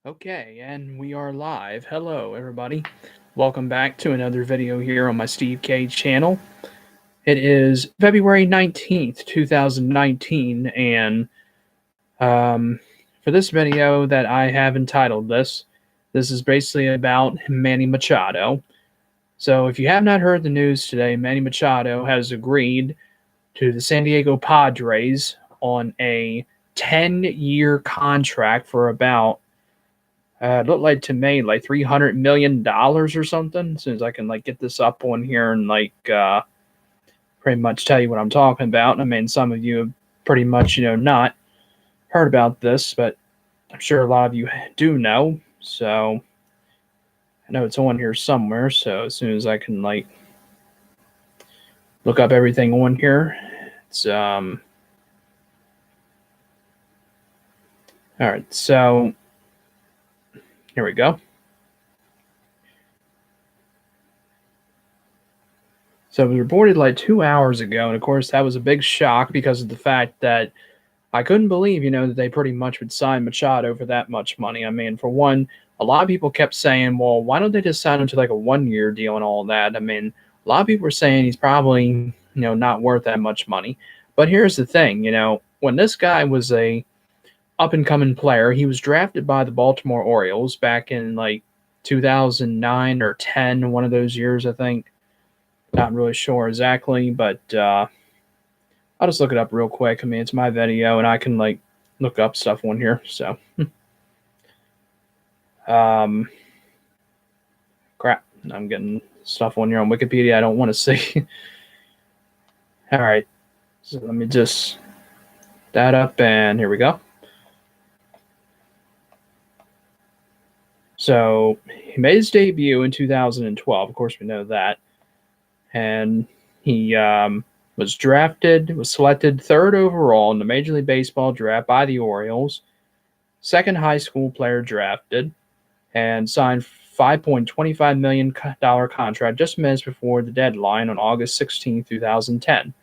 Okay, and we are live. Hello, everybody. Welcome back to another video here on my Steve K channel. It is February 19th, 2019, and for this video that I have entitled this is basically about Manny Machado. So, if you have not heard the news today, Manny Machado has agreed to the San Diego Padres on a 10-year contract for about it looked like to me like $300 million or something. As soon as I can get this up on here and pretty much tell you what I'm talking about. I mean, some of you have pretty much not heard about this, but I'm sure a lot of you do know. So I know it's on here somewhere. So as soon as I can look up everything on here, it's all right. So here we go. So it was reported like 2 hours ago, and of course that was a big shock because of the fact that I couldn't believe, that they pretty much would sign Machado for that much money. I mean, for one, a lot of people kept saying, well, why don't they just sign him to like a 1 year deal and all that? I mean, a lot of people were saying he's probably, not worth that much money. But here's the thing, when this guy was a up and coming player, he was drafted by the Baltimore Orioles back in like 2009 or 10, one of those years, I think. Not really sure exactly, but I'll just look it up real quick. I mean, it's my video, and I can look up stuff on here. So, crap, I'm getting stuff on here on Wikipedia I don't want to see. All right, so let me just that up, and here we go. So he made his debut in 2012. Of course, we know that, and he was selected third overall in the Major League Baseball draft by the Orioles, second high school player drafted, and signed $5.25 million contract just minutes before the deadline on August 16, 2010.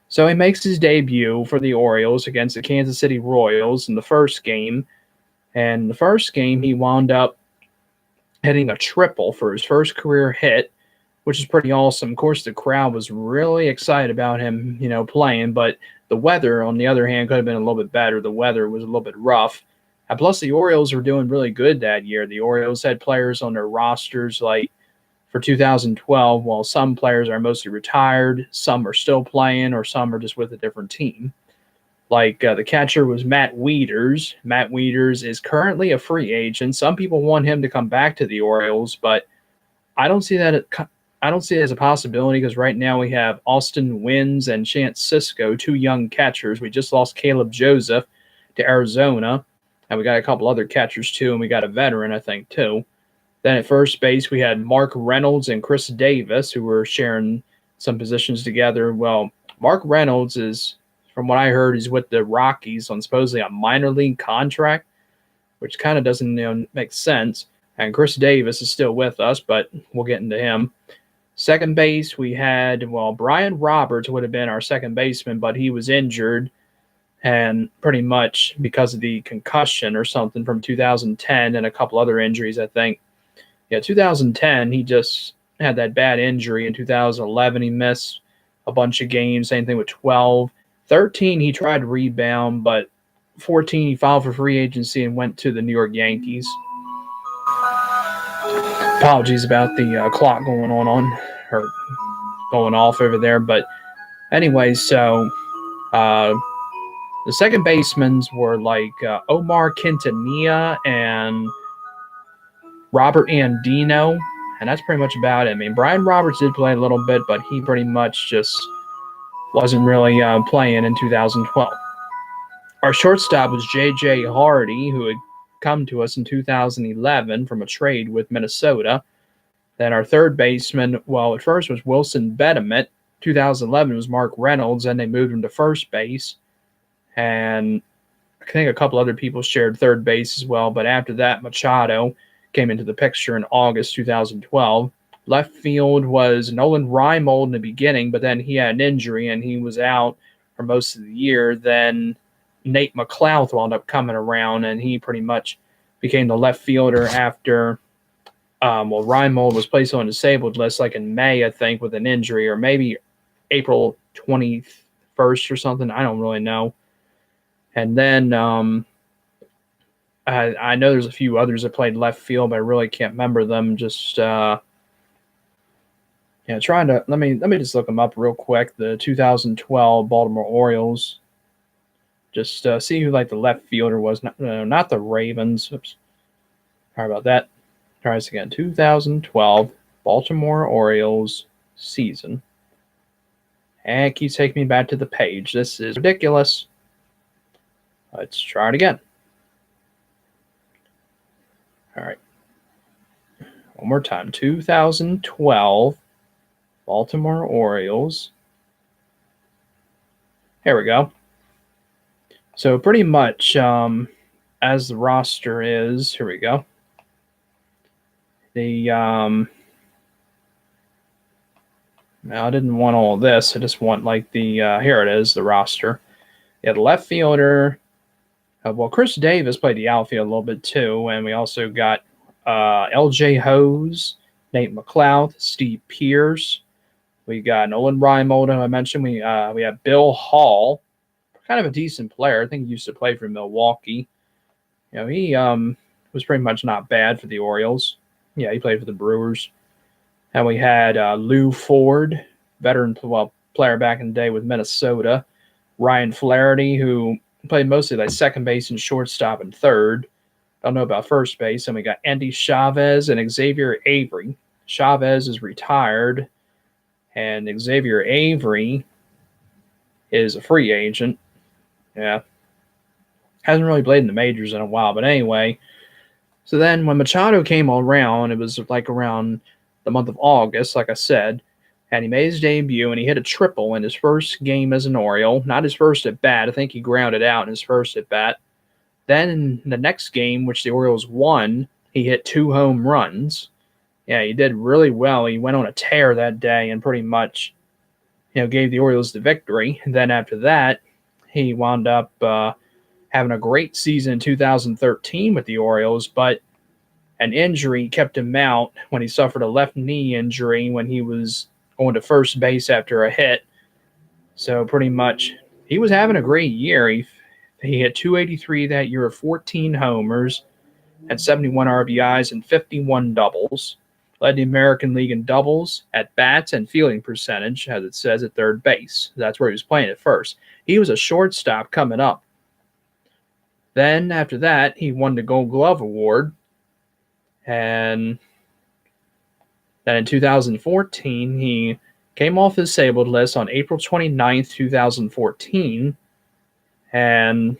So he makes his debut for the Orioles against the Kansas City Royals in the first game. And in the first game, he wound up hitting a triple for his first career hit, which is pretty awesome. Of course, the crowd was really excited about him, playing, but the weather, on the other hand, could have been a little bit better. The weather was a little bit rough. And plus, the Orioles were doing really good that year. The Orioles had players on their rosters like for 2012, while some players are mostly retired, some are still playing, or some are just with a different team. Like the catcher was Matt Wieters. Matt Wieters is currently a free agent. Some people want him to come back to the Orioles, but I don't see that. I don't see it as a possibility because right now we have Austin Wynns and Chance Sisco, two young catchers. We just lost Caleb Joseph to Arizona, and we got a couple other catchers too, and we got a veteran, I think, too. Then at first base, we had Mark Reynolds and Chris Davis, who were sharing some positions together. Well, Mark Reynolds is, from what I heard, is with the Rockies on supposedly a minor league contract, which kind of doesn't make sense. And Chris Davis is still with us, but we'll get into him. Second base, we had, Brian Roberts would have been our second baseman, but he was injured, and pretty much because of the concussion or something from 2010 and a couple other injuries, I think. Yeah, 2010, he just had that bad injury. In 2011, he missed a bunch of games. Same thing with 12. 13, he tried to rebound, but 14, he filed for free agency and went to the New York Yankees. Apologies about the clock going on or going off over there. But anyway, so the second basemen were Omar Quintanilla and Robert Andino, and that's pretty much about it. I mean, Brian Roberts did play a little bit, but he pretty much just wasn't really playing in 2012. Our shortstop was J.J. Hardy, who had come to us in 2011 from a trade with Minnesota. Then our third baseman, at first was Wilson Betterment. 2011 was Mark Reynolds, then they moved him to first base. And I think a couple other people shared third base as well, but after that, Machado came into the picture in August 2012. Left field was Nolan Reimold in the beginning, but then he had an injury and he was out for most of the year. Then Nate McLouth wound up coming around, and he pretty much became the left fielder after Reinmold was placed on disabled list like in May, I think, with an injury, or maybe April 21st or something. I don't really know. And then I know there's a few others that played left field, but I really can't remember them. Just trying to let me just look them up real quick. The 2012 Baltimore Orioles. Just see who like the left fielder was. Not the Ravens. Oops. Sorry about that. Try this again. 2012 Baltimore Orioles season. And it keeps taking me back to the page. This is ridiculous. Let's try it again. All right. One more time. 2012 Baltimore Orioles. Here we go. So pretty much as the roster is, here we go. The now I didn't want all this. I just want like the here it is, the roster. Yeah, the left fielder. Well, Chris Davis played the outfield a little bit too, and we also got L.J. Hose, Nate McLeod, Steve Pierce. We got Nolan Reinmold, I mentioned. We have Bill Hall, kind of a decent player. I think he used to play for Milwaukee. You know, he was pretty much not bad for the Orioles. Yeah, he played for the Brewers. And we had Lou Ford, veteran player back in the day with Minnesota. Ryan Flaherty, who played mostly like second base and shortstop and third. Don't know about first base. And we got Andy Chavez and Xavier Avery. Chavez is retired, and Xavier Avery is a free agent. Yeah. Hasn't really played in the majors in a while, but anyway. So then when Machado came around, it was like around the month of August, like I said, and he made his debut and he hit a triple in his first game as an Oriole. Not his first at bat. I think he grounded out in his first at bat. Then in the next game, which the Orioles won, he hit 2 home runs. Yeah, he did really well. He went on a tear that day and pretty much, gave the Orioles the victory. And then after that, he wound up having a great season in 2013 with the Orioles, but an injury kept him out when he suffered a left knee injury when he was going to first base after a hit. So pretty much he was having a great year. He hit 283 that year, 14 homers, had 71 RBIs and 51 doubles. Led the American League in doubles, at bats, and fielding percentage, as it says, at third base. That's where he was playing at first. He was a shortstop coming up. Then after that, he won the Gold Glove Award. And then in 2014, he came off his disabled list on April 29th, 2014. And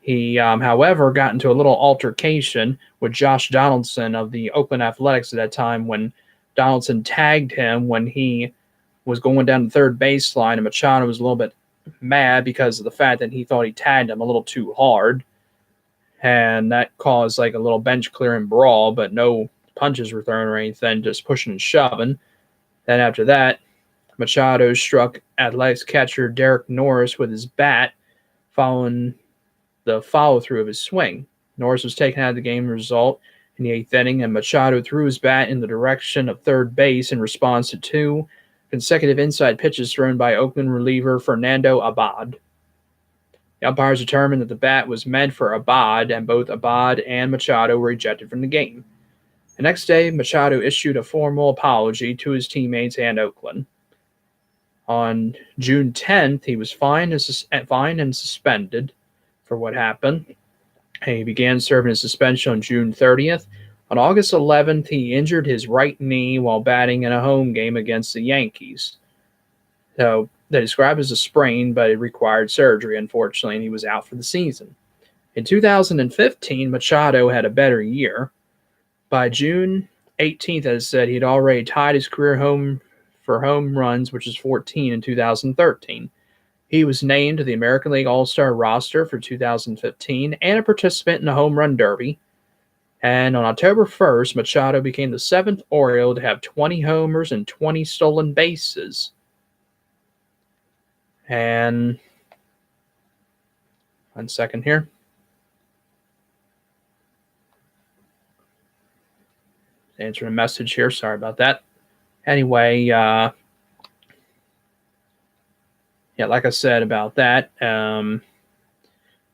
he, however, got into a little altercation with Josh Donaldson of the Oakland Athletics at that time when Donaldson tagged him when he was going down the third baseline, and Machado was a little bit mad because of the fact that he thought he tagged him a little too hard. And that caused like a little bench clearing brawl, but no punches were thrown or anything, just pushing and shoving. Then after that, Machado struck Athletics catcher Derek Norris with his bat following the follow-through of his swing. Norris was taken out of the game result in the 8th inning, and Machado threw his bat in the direction of third base in response to 2 consecutive inside pitches thrown by Oakland reliever Fernando Abad. The umpires determined that the bat was meant for Abad, and both Abad and Machado were ejected from the game. The next day, Machado issued a formal apology to his teammates and Oakland. On June 10th, he was fined and suspended for what happened. He began serving his suspension on June 30th. On August 11th, he injured his right knee while batting in a home game against the Yankees. So they described it as a sprain, but it required surgery, unfortunately, and he was out for the season. In 2015, Machado had a better year. By June 18th, as I said, he'd already tied his career home runs, which is 14 in 2013. He was named to the American League All-Star roster for 2015 and a participant in the Home Run Derby. And on October 1st, Machado became the 7th Oriole to have 20 homers and 20 stolen bases. And 1 second here. Answering a message here. Sorry about that. Anyway, yeah, like I said about that,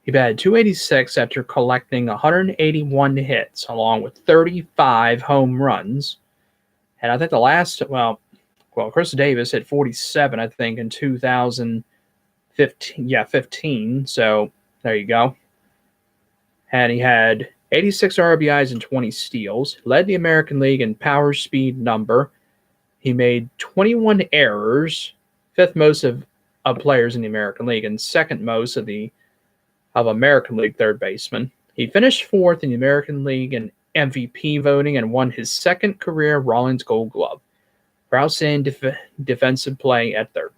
he batted 286 after collecting 181 hits, along with 35 home runs. And I think the last, well, Chris Davis hit 47, I think, in 2015. Yeah, 15. So there you go. And he had 86 RBIs and 20 steals, led the American League in power speed number. He made 21 errors, fifth most of players in the American League, and second most of American League third baseman. He finished fourth in the American League in MVP voting and won his second career Rawlings Gold Glove for outstanding defensive play at third.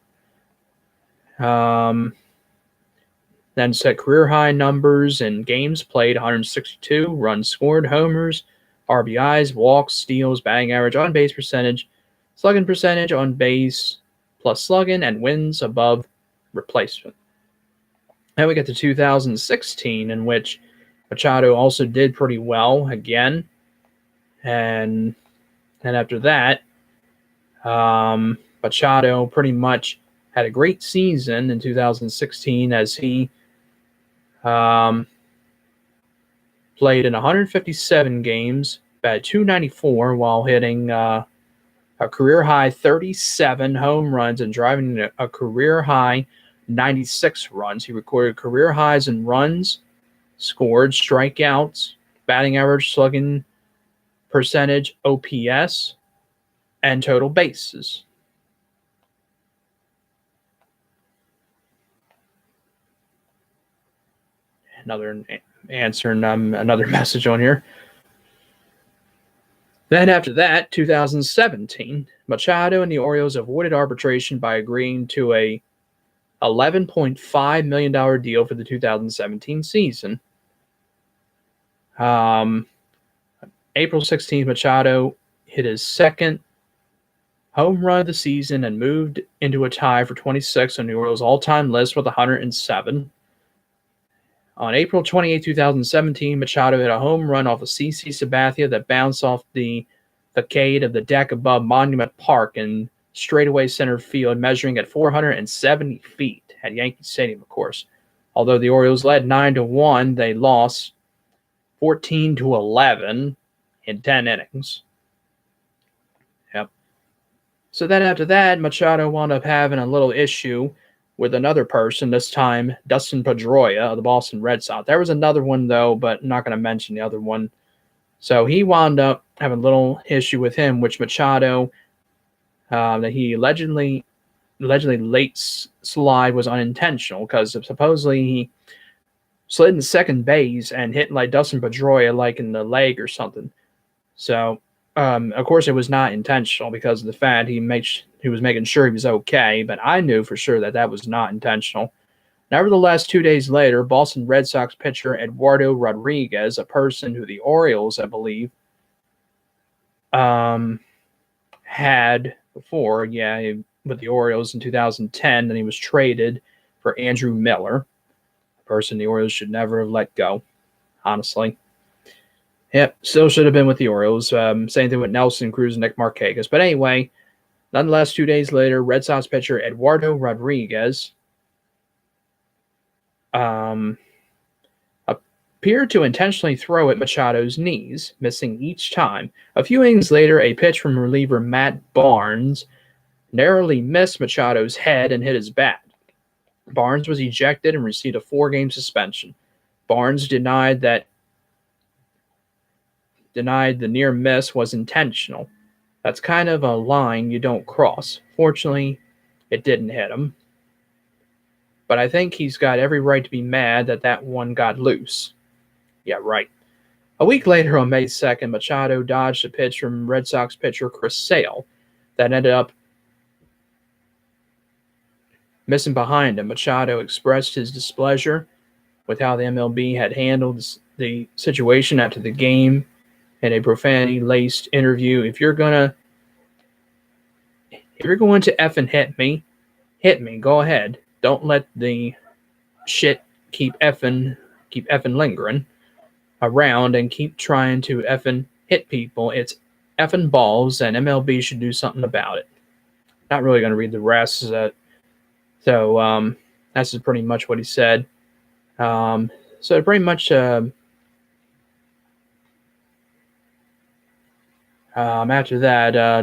Then set career high numbers in games played: 162, runs scored, homers, RBIs, walks, steals, batting average, on base percentage, slugging percentage, on base plus slugging, and wins above replacement. Then we get to 2016, in which Machado also did pretty well again. And after that, Machado pretty much had a great season in 2016 as he played in 157 games, batted 294 while hitting a career high 37 home runs and driving a career high 96 runs. He recorded career highs in runs scored, strikeouts, batting average, slugging percentage, OPS, and total bases. Another answer and another message on here. Then after that, 2017, Machado and the Orioles avoided arbitration by agreeing to a $11.5 million deal for the 2017 season. April 16th, Machado hit his second home run of the season and moved into a tie for 26 on the Orioles' all-time list with 107. On April 28, 2017, Machado hit a home run off of CC Sabathia that bounced off the facade of the deck above Monument Park in straightaway center field, measuring at 470 feet at Yankee Stadium, of course. Although the Orioles led 9-1, they lost 14-11 in 10 innings. Yep. So then after that, Machado wound up having a little issue with another person, this time Dustin Pedroia of the Boston Red Sox. There was another one, though, but I'm not going to mention the other one. So he wound up having a little issue with him, which Machado, that he allegedly late slide was unintentional, because supposedly he slid in second base and hit like Dustin Pedroia like in the leg or something. So, of course, it was not intentional because of the fact he was making sure he was okay, but I knew for sure that was not intentional. Nevertheless, 2 days later, Boston Red Sox pitcher Eduardo Rodriguez, a person who the Orioles, I believe, had before, with the Orioles in 2010, then he was traded for Andrew Miller, a person the Orioles should never have let go, honestly. Yep, still should have been with the Orioles. Same thing with Nelson Cruz and Nick Markakis. But anyway, nonetheless, 2 days later, Red Sox pitcher Eduardo Rodriguez appeared to intentionally throw at Machado's knees, missing each time. A few innings later, a pitch from reliever Matt Barnes narrowly missed Machado's head and hit his bat. Barnes was ejected and received a 4-game suspension. Barnes denied the near miss was intentional. That's kind of a line you don't cross. Fortunately, it didn't hit him. But I think he's got every right to be mad that one got loose. Yeah, right. A week later, on May 2nd, Machado dodged a pitch from Red Sox pitcher Chris Sale that ended up missing behind him. Machado expressed his displeasure with how the MLB had handled the situation after the game in a profanity-laced interview. If you're going to effing hit me, go ahead. Don't let the shit keep effing lingering around and keep trying to effing hit people. It's effing balls, and MLB should do something about it. Not really going to read the rest. That's just pretty much what he said. So pretty much after that,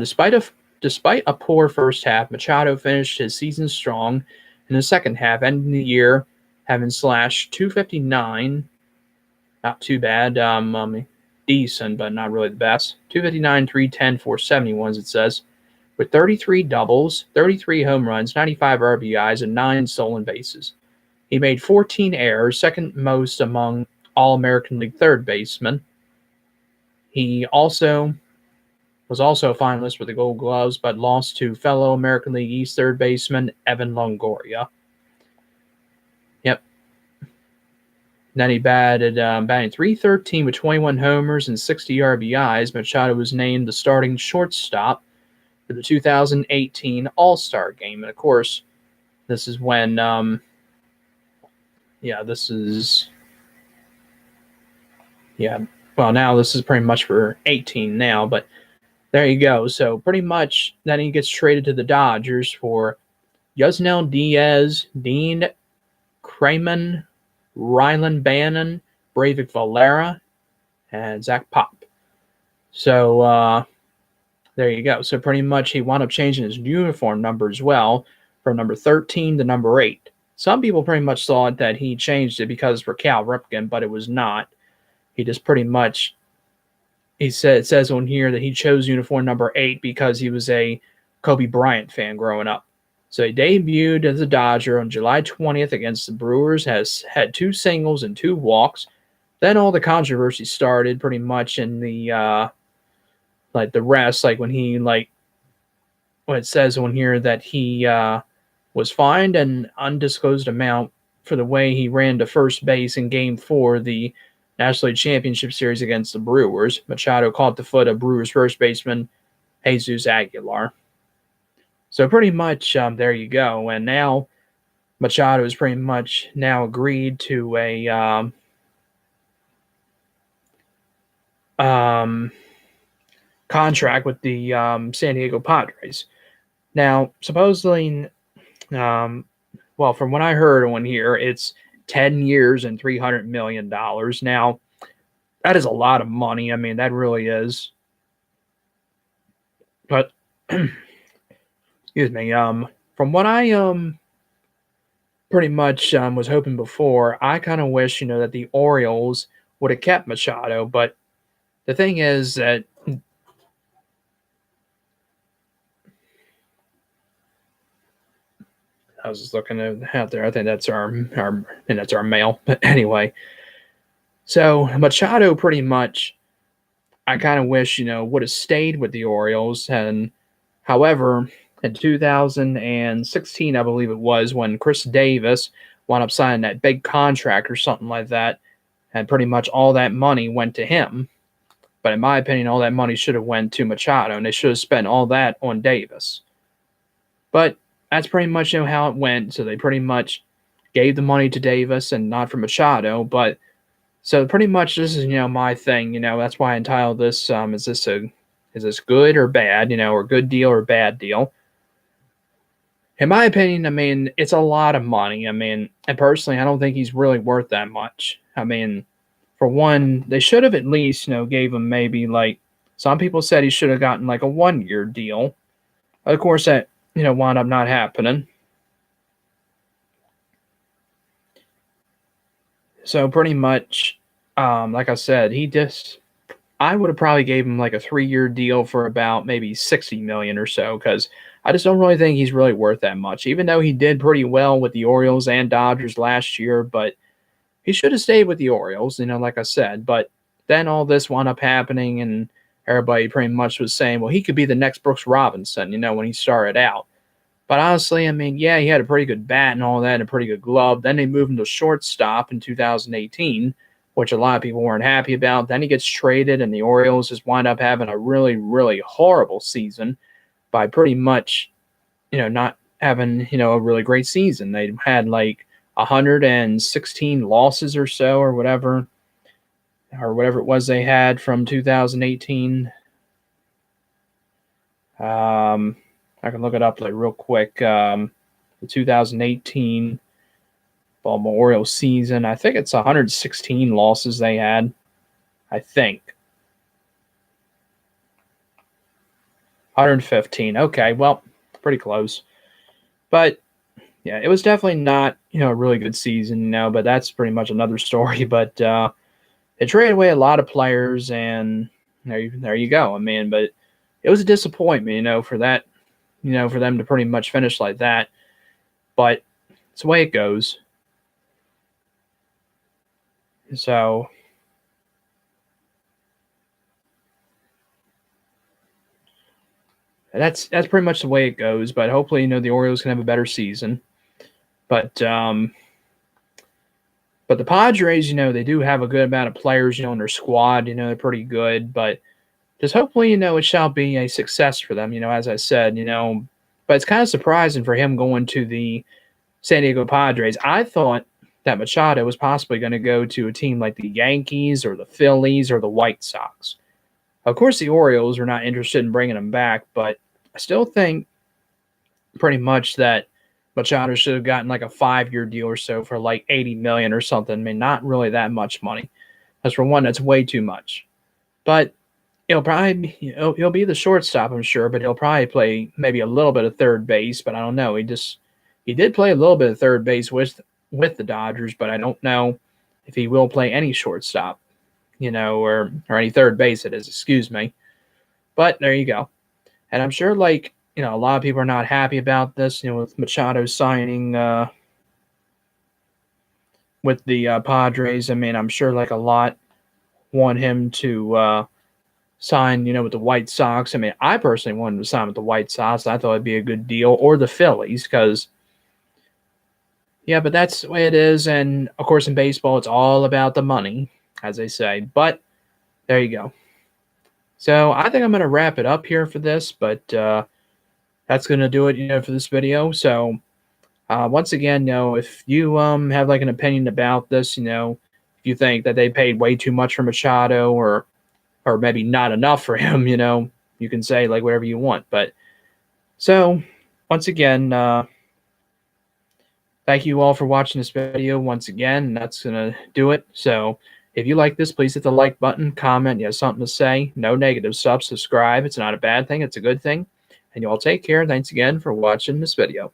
despite a poor first half, Machado finished his season strong in the second half, ending the year having slashed 259. Not too bad. Decent, but not really the best. 259, 310, 471, as it says, with 33 doubles, 33 home runs, 95 RBIs, and 9 stolen bases. He made 14 errors, second most among All American League third basemen. He was also a finalist for the Gold Gloves, but lost to fellow American League East third baseman Evan Longoria. Yep. Then he batting .313 with 21 homers and 60 RBIs. Machado was named the starting shortstop for the 2018 All-Star Game. And of course, this is when, this is pretty much for 18 now, but there you go. So pretty much then he gets traded to the Dodgers for Yusnel Diaz, Dean Kramer, Rylan Bannon, Breivik Valera, and Zach Pop. So there you go. So pretty much he wound up changing his uniform number as well from number 13 to number 8. Some people pretty much thought that he changed it because for Cal Ripken, but it was not. He just pretty much it says on here that he chose uniform number 8 because he was a Kobe Bryant fan growing up. So he debuted as a Dodger on July 20th against the Brewers, has had 2 singles and 2 walks. Then all the controversy started pretty much in the the rest, like when it says on here that he was fined an undisclosed amount for the way he ran to first base in Game 4 of the National League Championship Series against the Brewers. Machado caught the foot of Brewers first baseman Jesus Aguilar. So pretty much there you go. And now Machado has pretty much now agreed to a contract with the San Diego Padres. Now, supposedly, from what I heard on here, it's 10 years and $300 million. Now, that is a lot of money. I mean, that really is. But, excuse me, from what I pretty much was hoping before, I kind of wish, that the Orioles would have kept Machado. But the thing is that I was just looking out there. I think that's our mail. But anyway, so Machado pretty much, I kind of wish would have stayed with the Orioles. And however, in 2016, I believe it was, when Chris Davis wound up signing that big contract or something like that, and pretty much all that money went to him. But in my opinion, all that money should have went to Machado, and they should have spent all that on Davis. But that's pretty much how it went. So they pretty much gave the money to Davis and not for Machado. But so pretty much this is my thing. That's why I entitled this. Is this good or bad? Or good deal or bad deal? In my opinion, I mean, it's a lot of money. I mean, and personally, I don't think he's really worth that much. I mean, for one, they should have at least gave him maybe some people said he should have gotten a 1-year deal. Of course, that wound up not happening. So pretty much, like I said, I would have probably gave him a 3-year deal for about maybe $60 million or so, because I just don't really think he's really worth that much, even though he did pretty well with the Orioles and Dodgers last year. But he should have stayed with the Orioles, like I said. But then all this wound up happening, and everybody pretty much was saying, well, he could be the next Brooks Robinson, when he started out. But honestly, I mean, yeah, he had a pretty good bat and all that, and a pretty good glove. Then they moved him to shortstop in 2018, which a lot of people weren't happy about. Then he gets traded, and the Orioles just wind up having a really, really horrible season by pretty much, not having, a really great season. They had 116 losses or so, or whatever it was they had from 2018. I can look it up like real quick. The 2018 Baltimore Orioles season. I think it's 116 losses they had. I think 115. Okay, well, pretty close. But yeah, it was definitely not a really good season. But that's pretty much another story. But they traded away a lot of players, and there you go. I mean, but it was a disappointment, for that, for them to pretty much finish like that. But it's the way it goes. So that's pretty much the way it goes. But hopefully, the Orioles can have a better season. But the Padres, they do have a good amount of players, in their squad. They're pretty good. But just hopefully, it shall be a success for them. As I said, but it's kind of surprising for him going to the San Diego Padres. I thought that Machado was possibly going to go to a team like the Yankees or the Phillies or the White Sox. Of course, the Orioles are not interested in bringing him back, but I still think pretty much that Machado should have gotten like a 5-year deal or so for like $80 million or something. I mean, not really that much money. As for one, that's way too much. But he'll probably he'll be the shortstop, I'm sure, but he'll probably play maybe a little bit of third base. But I don't know. He did play a little bit of third base with the Dodgers, but I don't know if he will play any shortstop, or any third base. It is, excuse me. But there you go. And I'm sure, like, a lot of people are not happy about this, with Machado signing with the Padres. I mean, I'm sure, like, a lot want him to sign, with the White Sox. I mean, I personally wanted him to sign with the White Sox. I thought it'd be a good deal, or the Phillies, because, yeah, but that's the way it is. And, of course, in baseball, it's all about the money, as they say. But there you go. So I think I'm going to wrap it up here for this, but that's going to do it, for this video. So once again, if you have like an opinion about this, if you think that they paid way too much for Machado or maybe not enough for him, you can say like whatever you want. But so once again, thank you all for watching this video once again. And that's going to do it. So if you like this, please hit the like button, comment, you have something to say. No negative stuff. Subscribe. It's not a bad thing. It's a good thing. And you all take care. Thanks again for watching this video.